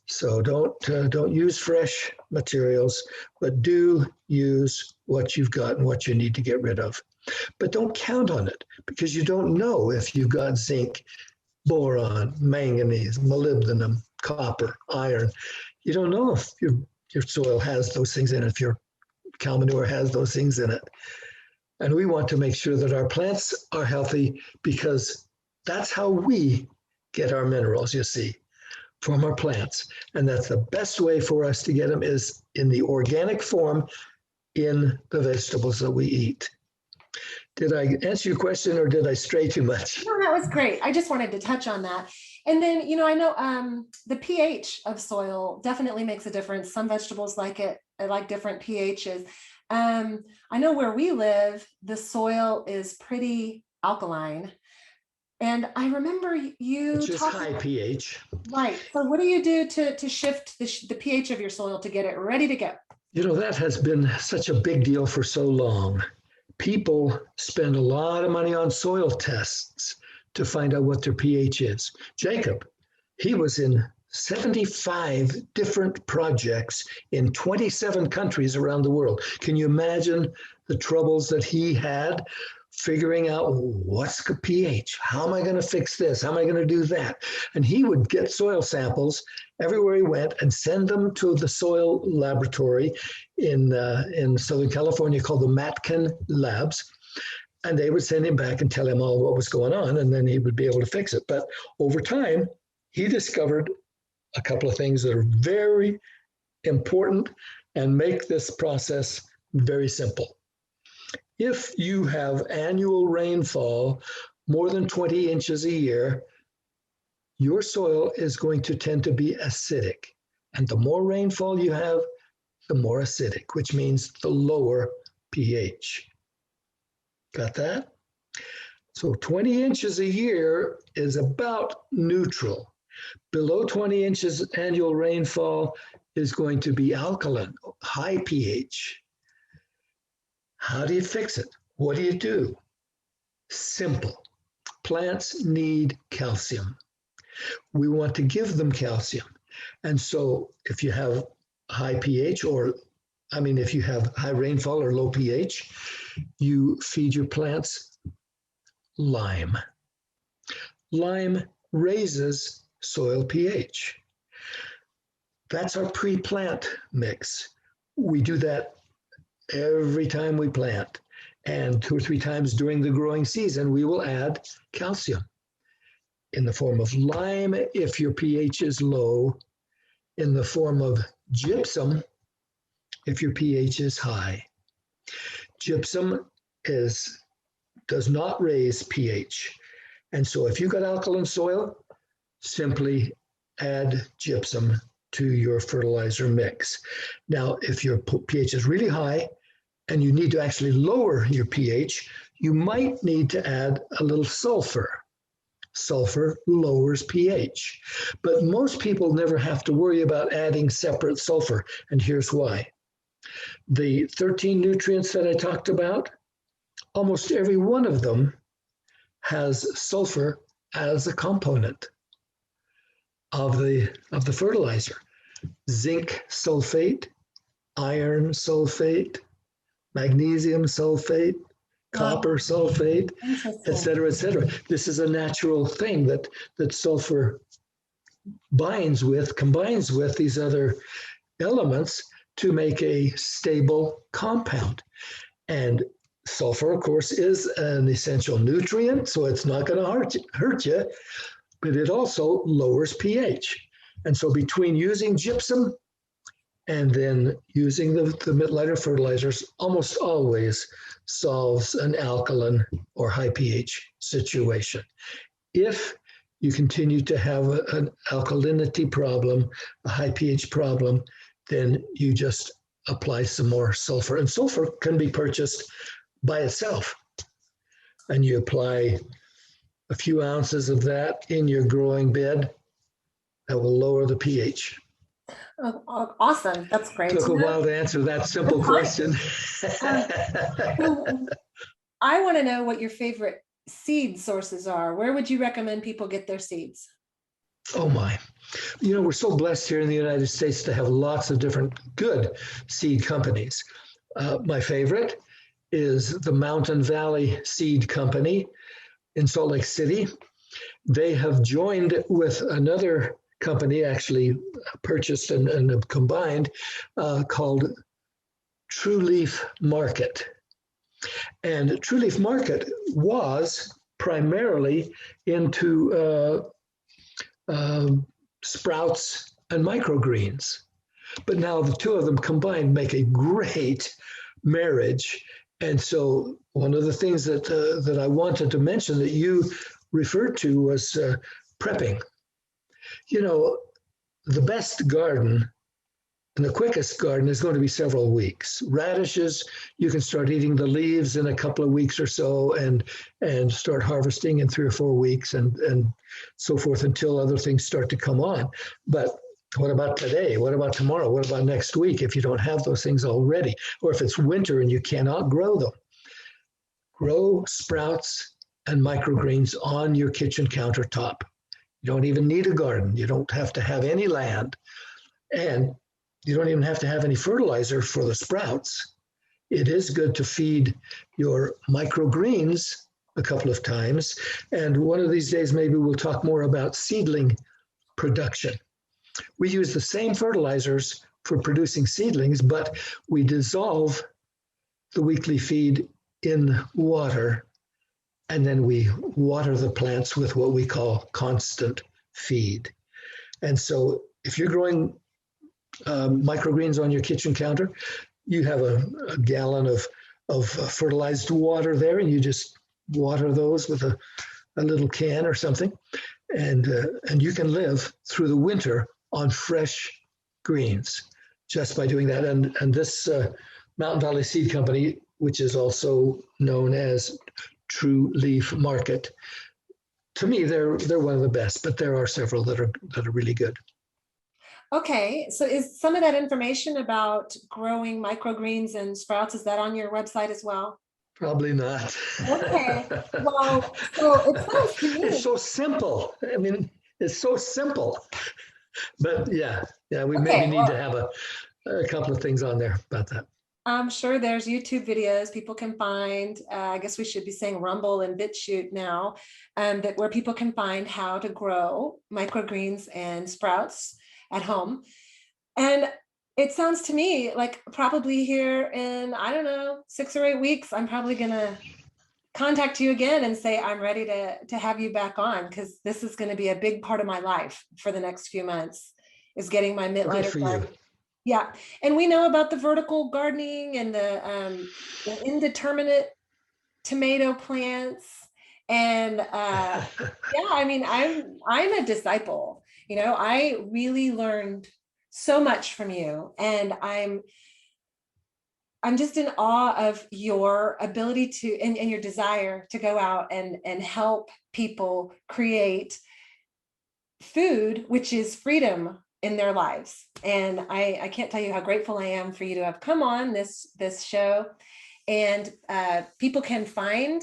So don't use fresh materials, but do use what you've got and what you need to get rid of. But don't count on it, because you don't know if you've got zinc, boron, manganese, molybdenum, copper, iron. You don't know if your soil has those things in it, if your cow manure has those things in it. And we want to make sure that our plants are healthy, because that's how we get our minerals, you see, from our plants. And that's the best way for us to get them, is in the organic form in the vegetables that we eat. Did I answer your question, or did I stray too much? No, that was great. I just wanted to touch on that. And then, I know the pH of soil definitely makes a difference. Some vegetables like it, I like different pHs. I know where we live, the soil is pretty alkaline. And I remember you Which is high pH. Right. So what do you do to shift the pH of your soil to get it ready to go? That has been such a big deal for so long. People spend a lot of money on soil tests to find out what their pH is. Jacob, he was in 75 different projects in 27 countries around the world. Can you imagine the troubles that he had figuring out what's the pH? How am I going to fix this? How am I going to do that? And he would get soil samples everywhere he went and send them to the soil laboratory in Southern California called the Matkin Labs. And they would send him back and tell him all what was going on, and then he would be able to fix it. But over time, he discovered a couple of things that are very important and make this process very simple. If you have annual rainfall more than 20 inches a year, your soil is going to tend to be acidic. And the more rainfall you have, the more acidic, which means the lower pH. Got that? So 20 inches a year is about neutral. Below 20 inches annual rainfall is going to be alkaline, high pH. How do you fix it? What do you do? Simple. Plants need calcium. We want to give them calcium. And so if you have high pH, if you have high rainfall or low pH, you feed your plants lime. Lime raises soil pH. That's our pre-plant mix. We do that every time we plant. And 2 or 3 times during the growing season, we will add calcium in the form of lime if your pH is low, in the form of gypsum if your pH is high. Gypsum does not raise pH. And so if you've got alkaline soil, simply add gypsum to your fertilizer mix. Now, if your pH is really high and you need to actually lower your pH, you might need to add a little sulfur. Sulfur lowers pH. But most people never have to worry about adding separate sulfur, and here's why. The 13 nutrients that I talked about, almost every one of them has sulfur as a component of the fertilizer. Zinc sulfate, iron sulfate, magnesium sulfate, copper sulfate, et cetera, et cetera. This is a natural thing that sulfur combines with these other elements to make a stable compound. And sulfur, of course, is an essential nutrient, so it's not going to hurt you, but it also lowers pH. And so between using gypsum and then using the Mittleider fertilizers, almost always solves an alkaline or high pH situation. If you continue to have an alkalinity problem, a high pH problem, then you just apply some more sulfur. And sulfur can be purchased by itself. And you apply a few ounces of that in your growing bed. That will lower the pH. Oh, awesome. That's great. Took a while to answer that simple question. I want to know what your favorite seed sources are. Where would you recommend people get their seeds? Oh my. We're so blessed here in the United States to have lots of different good seed companies. My favorite is the Mountain Valley Seed Company in Salt Lake City. They have joined with another company, actually purchased and combined, called True Leaf Market. And True Leaf Market was primarily into sprouts and microgreens. But now the two of them combined make a great marriage. And so one of the things that I wanted to mention that you referred to was prepping. The best garden and the quickest garden is going to be several weeks. Radishes, you can start eating the leaves in a couple of weeks or so and start harvesting in 3 or 4 weeks and so forth until other things start to come on. But what about today? What about tomorrow? What about next week if you don't have those things already? Or if it's winter and you cannot grow them? Grow sprouts and microgreens on your kitchen countertop. You don't even need a garden. You don't have to have any land. And you don't even have to have any fertilizer for the sprouts. It is good to feed your microgreens a couple of times. And one of these days, maybe we'll talk more about seedling production. We use the same fertilizers for producing seedlings, but we dissolve the weekly feed in water, and then we water the plants with what we call constant feed. And so if you're growing microgreens on your kitchen counter, you have a gallon of fertilized water there, and you just water those with a little can or something, and you can live through the winter on fresh greens just by doing that. And this Mountain Valley Seed Company, which is also known as True Leaf Market, to me they're one of the best, but there are several that are really good. Okay, so is some of that information about growing microgreens and sprouts, is that on your website as well? Probably not. Okay, well, so it sounds to me. It's so simple. I mean, it's so simple. But yeah, we maybe need to have a couple of things on there about that. I'm sure there's YouTube videos people can find. I guess we should be saying Rumble and BitChute now, that where people can find how to grow microgreens and sprouts at home. And it sounds to me like probably here in, I don't know, 6 or 8 weeks, I'm probably gonna contact you again and say, I'm ready to have you back on, because this is going to be a big part of my life for the next few months, is getting my Mittleider garden. Yeah. And we know about the vertical gardening and the indeterminate tomato plants. And yeah, I mean, I'm a disciple. I really learned so much from you, and I'm just in awe of your ability to, and your desire to go out and help people create food, which is freedom in their lives. And I can't tell you how grateful I am for you to have come on this show. And people can find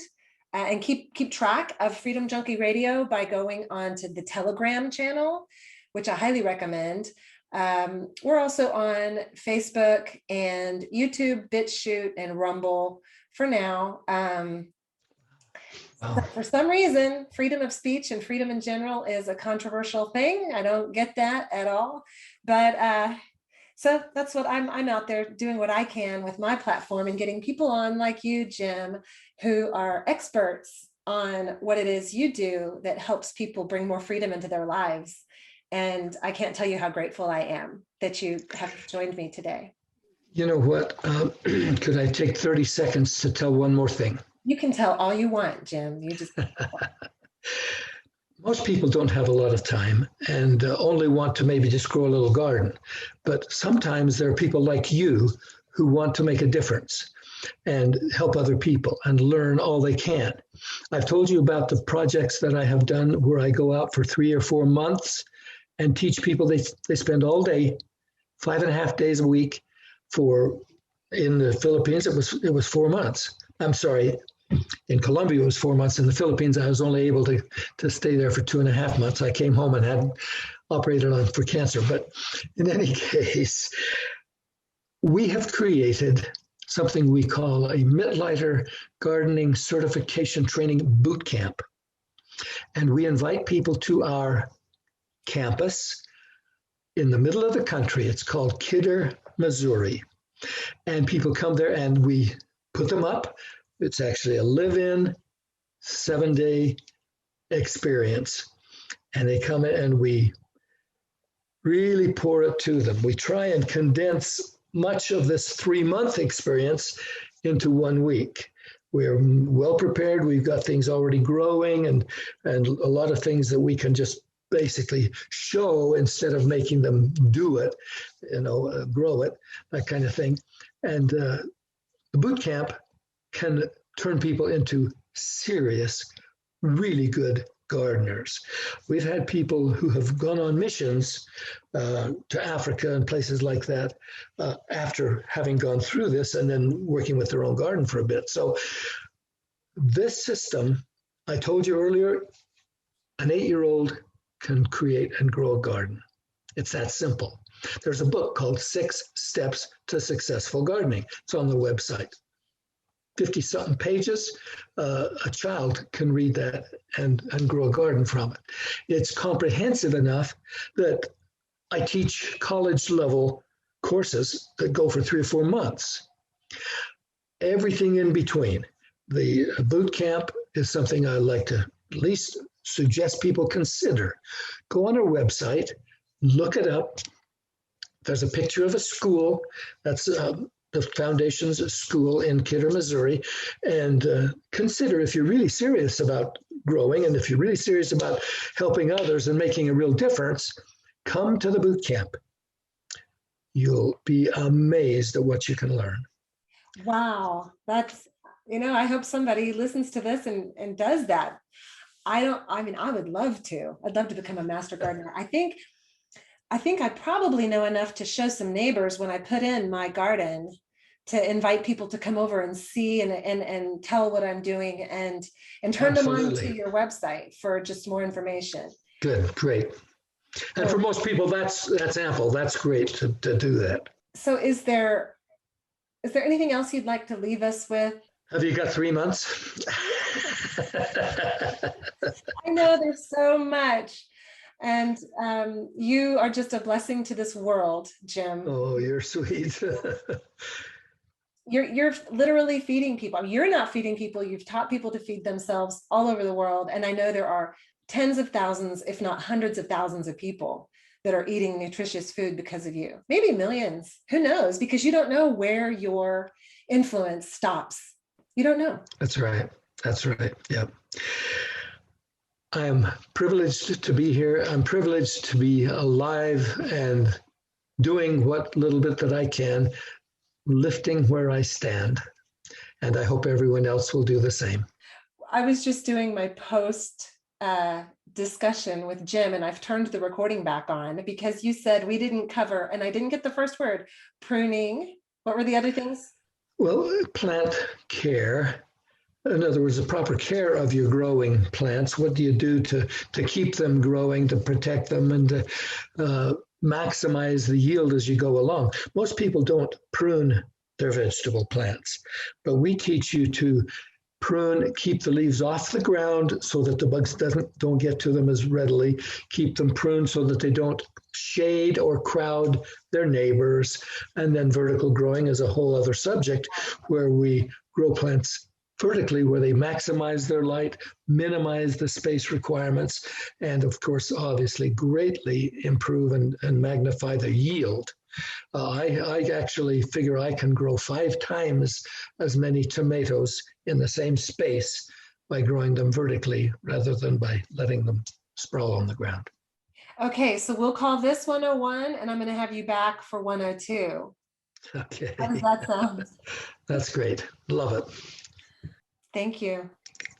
and keep track of Freedom Junkie Radio by going on to the Telegram channel, which I highly recommend. We're also on Facebook and YouTube, BitChute, and Rumble for now. For some reason, freedom of speech and freedom in general is a controversial thing. I don't get that at all. But so that's what I'm out there doing what I can with my platform and getting people on like you, Jim, who are experts on what it is you do that helps people bring more freedom into their lives. And I can't tell you how grateful I am that you have joined me today. You know what? Could I take 30 seconds to tell one more thing? You can tell all you want, Jim. You just. most people don't have a lot of time and only want to maybe just grow a little garden. But sometimes there are people like you who want to make a difference and help other people and learn all they can. I've told you about the projects that I have done where I go out for 3 or 4 months and teach people. They spend all day, 5.5 days a week. In the Philippines, it was 4 months. I'm sorry. In Colombia, it was 4 months. In the Philippines, I was only able to stay there for 2.5 months. I came home and had operated on for cancer. But in any case, we have created something we call a Mittleider Gardening Certification Training Boot Camp. And we invite people to our campus in the middle of the country. It's called Kidder, Missouri. And people come there and we put them up. It's actually a live-in 7-day experience. And they come in and we really pour it to them. We try and condense much of this 3-month experience into 1 week. We're well prepared. We've got things already growing and a lot of things that we can just basically show instead of making them do it, grow it, that kind of thing. And the boot camp can turn people into serious, really good gardeners. We've had people who have gone on missions to Africa and places like that after having gone through this and then working with their own garden for a bit. So this system, I told you earlier, an 8-year-old can create and grow a garden. It's that simple. There's a book called 6 Steps to Successful Gardening. It's on the website. 50-something pages. A child can read that and grow a garden from it. It's comprehensive enough that I teach college level courses that go for 3 or 4 months. Everything in between. The boot camp is something I like to at least suggest people consider. Go on our website, look it up. There's a picture of a school. That's the Foundation's school in Kidder, Missouri. And consider, if you're really serious about growing and if you're really serious about helping others and making a real difference, come to the boot camp. You'll be amazed at what you can learn. Wow. That's, I hope somebody listens to this and does that. I would love to. I'd love to become a master gardener. I think I probably know enough to show some neighbors when I put in my garden to invite people to come over and see and tell what I'm doing and turn Absolutely. them on to your website for just more information. Good, great. And for most people, that's ample. That's great to do that. So is there anything else you'd like to leave us with? Have you got 3 months? I know there's so much. And you are just a blessing to this world, Jim. Oh, you're sweet. You're literally feeding people. You're not feeding people. You've taught people to feed themselves all over the world. And I know there are tens of thousands, if not hundreds of thousands of people that are eating nutritious food because of you. Maybe millions. Who knows? Because you don't know where your influence stops. You don't know. That's right. That's right. Yep. I am privileged to be here. I'm privileged to be alive and doing what little bit that I can, lifting where I stand. And I hope everyone else will do the same. I was just doing my post discussion with Jim, and I've turned the recording back on because you said we didn't cover, and I didn't get the first word, pruning. What were the other things? Well, plant care. In other words, the proper care of your growing plants. What do you do to keep them growing, to protect them, and to maximize the yield as you go along? Most people don't prune their vegetable plants, but we teach you to prune, keep the leaves off the ground so that the bugs don't get to them as readily, keep them pruned so that they don't shade or crowd their neighbors, and then vertical growing is a whole other subject where we grow plants vertically where they maximize their light, minimize the space requirements, and of course, obviously greatly improve and magnify the yield. I actually figure I can grow 5 times as many tomatoes in the same space by growing them vertically rather than by letting them sprawl on the ground. Okay, so we'll call this 101 and I'm going to have you back for 102. Okay. How does that sound? That's great. Love it. Thank you.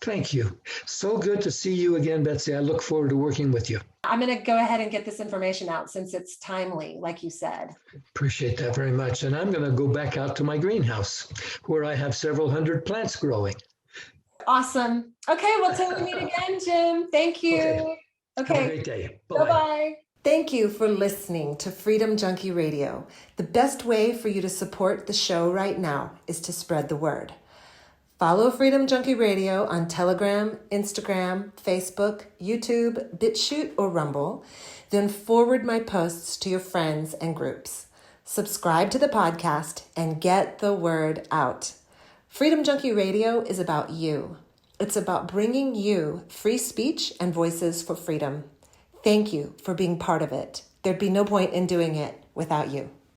Thank you. So good to see you again, Betsy. I look forward to working with you. I'm going to go ahead and get this information out since it's timely, like you said. Appreciate that very much. And I'm going to go back out to my greenhouse where I have several hundred plants growing. Awesome. Okay, well, till we meet again, Jim. Thank you. Okay. Have a great day. Bye-bye. Bye-bye. Thank you for listening to Freedom Junkie Radio. The best way for you to support the show right now is to spread the word. Follow Freedom Junkie Radio on Telegram, Instagram, Facebook, YouTube, BitChute, or Rumble. Then forward my posts to your friends and groups. Subscribe to the podcast and get the word out. Freedom Junkie Radio is about you. It's about bringing you free speech and voices for freedom. Thank you for being part of it. There'd be no point in doing it without you.